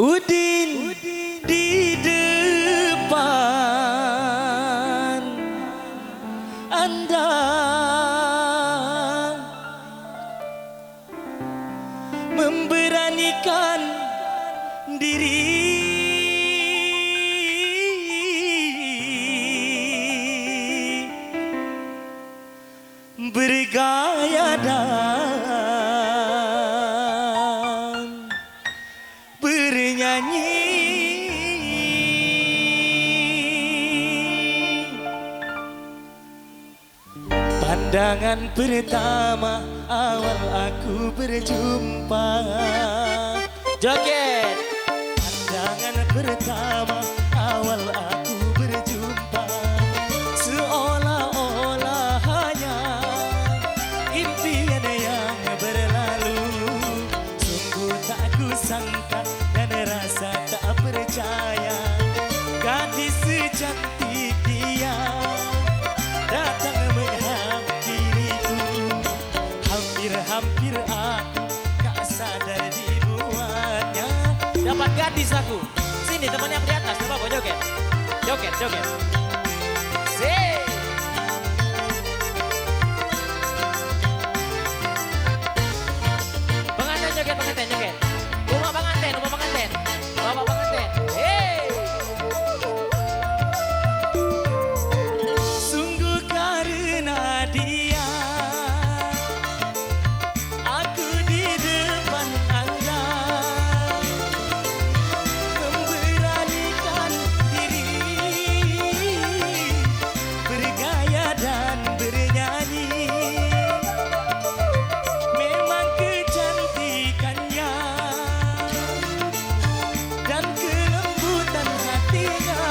Udin di depan Anda memberanikan diri bergaya dan bernyanyi. Pandangan pertama awal aku berjumpa. Joget. Pandangan pertama awal aku berjumpa, seolah-olah hanya impian yang berlalu. Sungguh tak kusangka dan rasa tak percaya, gadis secantik dia datang menghampiriku. Hampir-hampir aku tak sadar dibuatnya. Dapat gadis aku. Sini temannya aku di atas. Coba bawa joget. Joget. Sini. Pengantin joget. Rumah pengantin. Bapak pengantin. Hey. Sungguh karena dia aku di depan Anda memberanikan diri bergaya dan bernyanyi. Memang kecantikannya dan kelembutan hatinya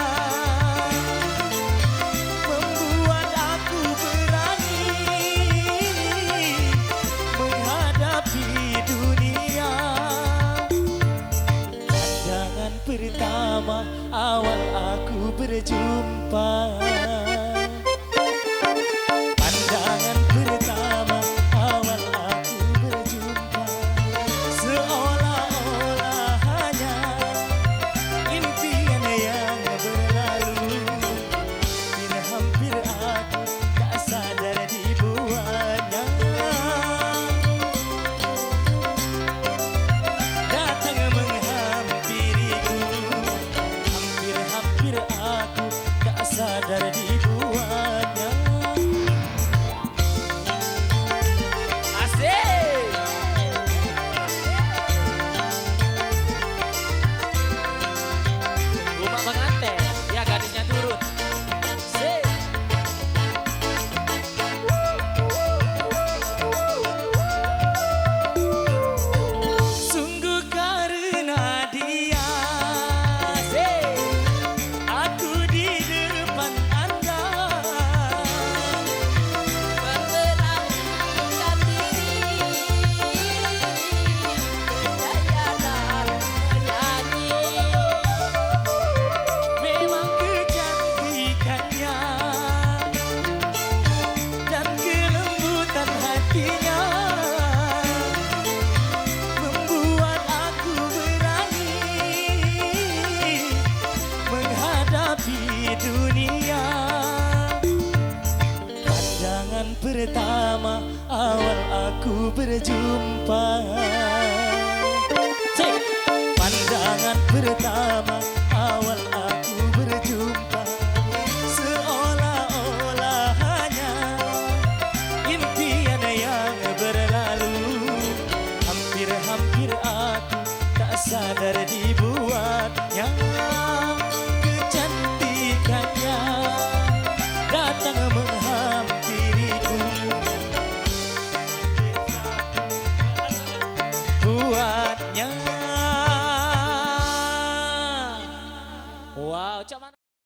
membuat aku berani menghadapi dunia. Pandangan pertama awal aku berjumpa. Pandangan pertama awal aku berjumpa, seolah-olah hanya impian yang berlalu. Hampir aku tak sadar dibuatnya. Datang menghampiriku. Hampir aku tak sadar dibuatnya. Asik. Rumah pengantin, ya gadisnya turun. Sik. Sungguh karena dia aku di depan Anda memberanikan diri bergaya dan bernyanyi. Memang kecantikannya dan kelembutan hatinya membuat aku berani menghadapi dunia. Pandangan pertama awal aku berjumpa. Cek. Pandangan pertama awal aku berjumpa, seolah-olah hanya impian yang berlalu. Hampir aku tak sadar